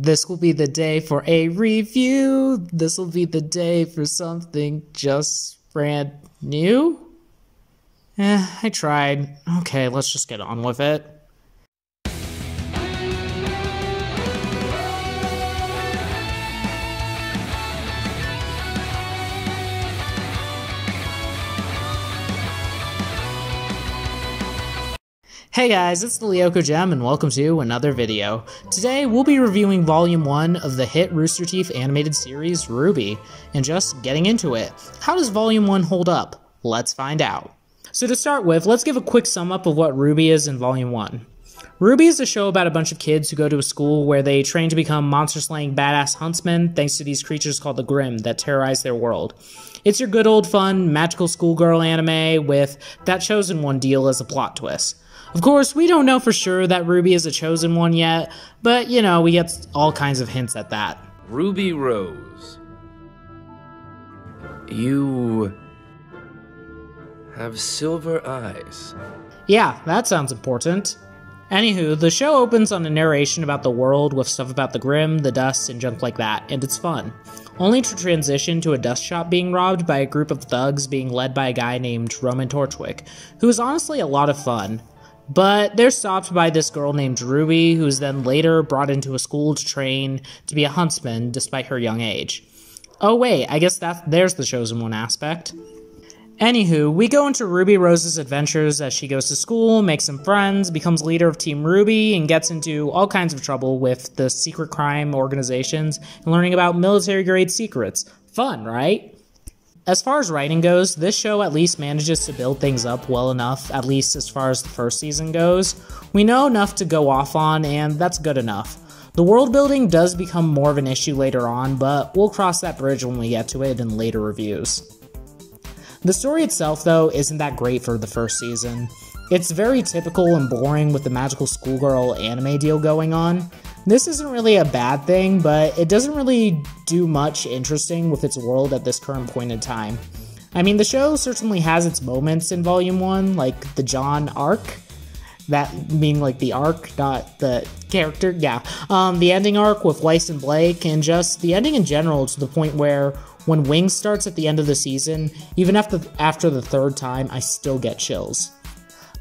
This will be the day for a review. This will be the day for something just brand new. I tried. Okay, let's just get on with it. Hey guys, it's the Lyoko Gem and welcome to another video. Today we'll be reviewing Volume 1 of the hit Rooster Teeth animated series RWBY, and just getting into it. How does Volume 1 hold up? Let's find out. So to start with, let's give a quick sum up of what RWBY is in Volume 1. RWBY is a show about a bunch of kids who go to a school where they train to become monster-slaying badass huntsmen thanks to these creatures called the Grimm that terrorize their world. It's your good old fun, magical schoolgirl anime with that chosen one deal as a plot twist. Of course, we don't know for sure that RWBY is a chosen one yet, but you know, we get all kinds of hints at that. Ruby Rose, you have silver eyes. Yeah, that sounds important. Anywho, the show opens on a narration about the world with stuff about the Grimm, the dust, and junk like that, and it's fun. Only to transition to a dust shop being robbed by a group of thugs being led by a guy named Roman Torchwick, who is honestly a lot of fun. But they're stopped by this girl named RWBY, who is then later brought into a school to train to be a huntsman despite her young age. Oh wait, I guess there's the chosen one aspect. Anywho, we go into Ruby Rose's adventures as she goes to school, makes some friends, becomes leader of Team RWBY, and gets into all kinds of trouble with the secret crime organizations and learning about military-grade secrets. Fun, right? As far as writing goes, this show at least manages to build things up well enough, at least as far as the first season goes. We know enough to go off on, and that's good enough. The world building does become more of an issue later on, but we'll cross that bridge when we get to it in later reviews. The story itself, though, isn't that great for the first season. It's very typical and boring with the magical schoolgirl anime deal going on. This isn't really a bad thing, but it doesn't really do much interesting with its world at this current point in time. I mean, the show certainly has its moments in Volume 1, like the John arc, that being like the arc, not the character, yeah. The ending arc with Weiss and Blake, and just the ending in general to the point where when Wings starts at the end of the season, even after the third time, I still get chills.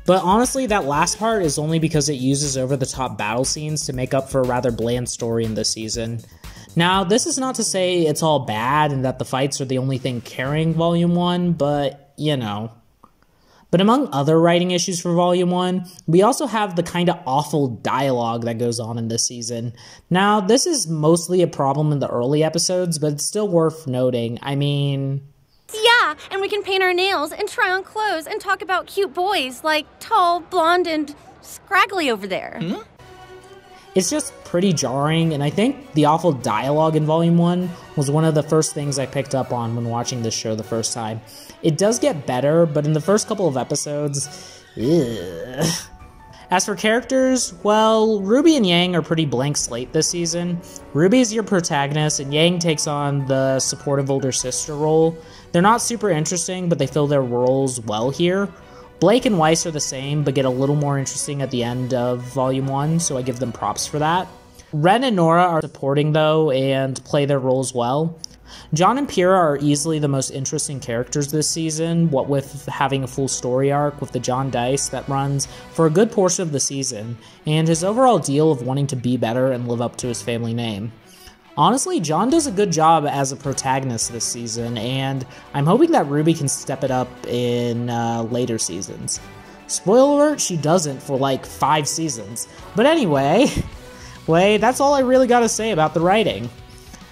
But honestly, that last part is only because it uses over-the-top battle scenes to make up for a rather bland story in this season. Now, this is not to say it's all bad and that the fights are the only thing carrying Volume 1, but, you know. But among other writing issues for Volume 1, we also have the kinda awful dialogue that goes on in this season. Now, this is mostly a problem in the early episodes, but it's still worth noting. I mean... Yeah, and we can paint our nails and try on clothes and talk about cute boys like tall, blonde, and scraggly over there. Hmm? It's just pretty jarring, and I think the awful dialogue in Volume 1 was one of the first things I picked up on when watching this show the first time. It does get better, but in the first couple of episodes, ugh. As for characters, well, RWBY and Yang are pretty blank slate this season. RWBY is your protagonist, and Yang takes on the supportive older sister role. They're not super interesting, but they fill their roles well here. Blake and Weiss are the same, but get a little more interesting at the end of Volume 1, so I give them props for that. Ren and Nora are supporting, though, and play their roles well. John and Pyrrha are easily the most interesting characters this season, what with having a full story arc with the John Dice that runs for a good portion of the season, and his overall deal of wanting to be better and live up to his family name. Honestly, John does a good job as a protagonist this season, and I'm hoping that RWBY can step it up in later seasons. Spoiler alert, she doesn't for like 5 seasons. But anyway, that's all I really gotta say about the writing.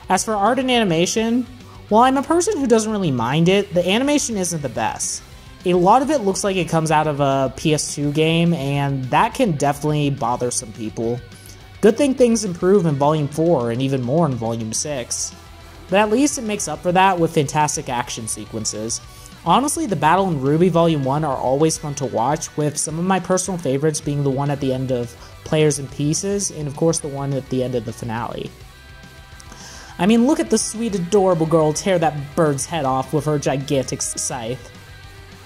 As for art and animation, while I'm a person who doesn't really mind it, the animation isn't the best. A lot of it looks like it comes out of a PS2 game, and that can definitely bother some people. Good thing things improve in Volume 4 and even more in Volume 6. But at least it makes up for that with fantastic action sequences. Honestly, the battle in RWBY Volume 1 are always fun to watch, with some of my personal favorites being the one at the end of Players and Pieces, and of course the one at the end of the finale. I mean, look at the sweet, adorable girl tear that bird's head off with her gigantic scythe.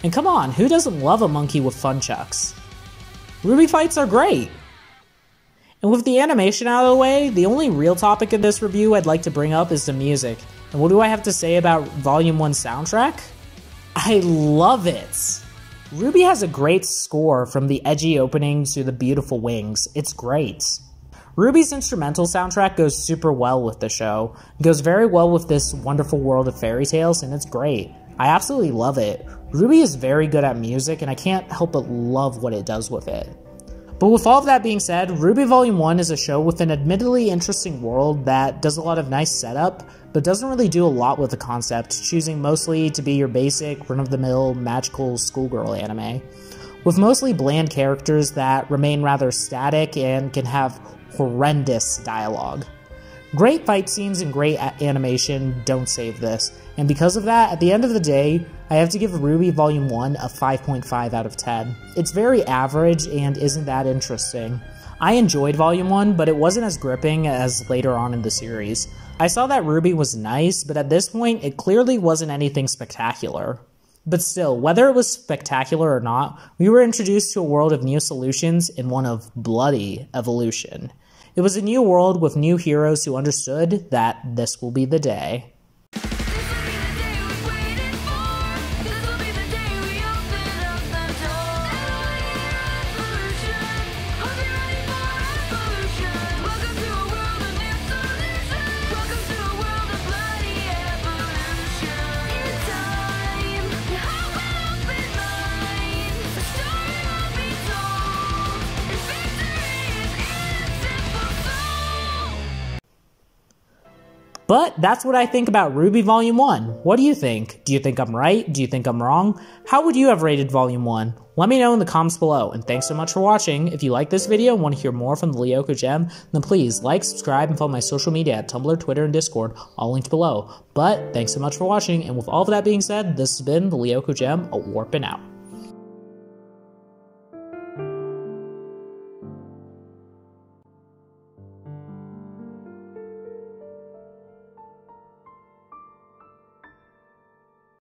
And come on, who doesn't love a monkey with funchucks? RWBY fights are great! And with the animation out of the way, the only real topic in this review I'd like to bring up is the music. And what do I have to say about Volume 1 soundtrack? I love it! RWBY has a great score from the edgy opening to the beautiful wings. It's great. RWBY's instrumental soundtrack goes super well with the show. It goes very well with this wonderful world of fairy tales, and it's great. I absolutely love it. RWBY is very good at music, and I can't help but love what it does with it. But with all of that being said, RWBY Volume 1 is a show with an admittedly interesting world that does a lot of nice setup, but doesn't really do a lot with the concept, choosing mostly to be your basic, run-of-the-mill, magical schoolgirl anime, with mostly bland characters that remain rather static and can have horrendous dialogue. Great fight scenes and great animation don't save this, and because of that, at the end of the day, I have to give RWBY Volume 1 a 5.5 out of 10. It's very average and isn't that interesting. I enjoyed Volume 1, but it wasn't as gripping as later on in the series. I saw that RWBY was nice, but at this point, it clearly wasn't anything spectacular. But still, whether it was spectacular or not, we were introduced to a world of new solutions and one of bloody evolution. It was a new world with new heroes who understood that this will be the day. But that's what I think about RWBY Volume 1. What do you think? Do you think I'm right? Do you think I'm wrong? How would you have rated Volume 1? Let me know in the comments below, and thanks so much for watching. If you like this video and want to hear more from the Lyoko Gem, then please like, subscribe, and follow my social media at Tumblr, Twitter, and Discord, all linked below. But thanks so much for watching, and with all of that being said, this has been the Lyoko Gem, a warping out.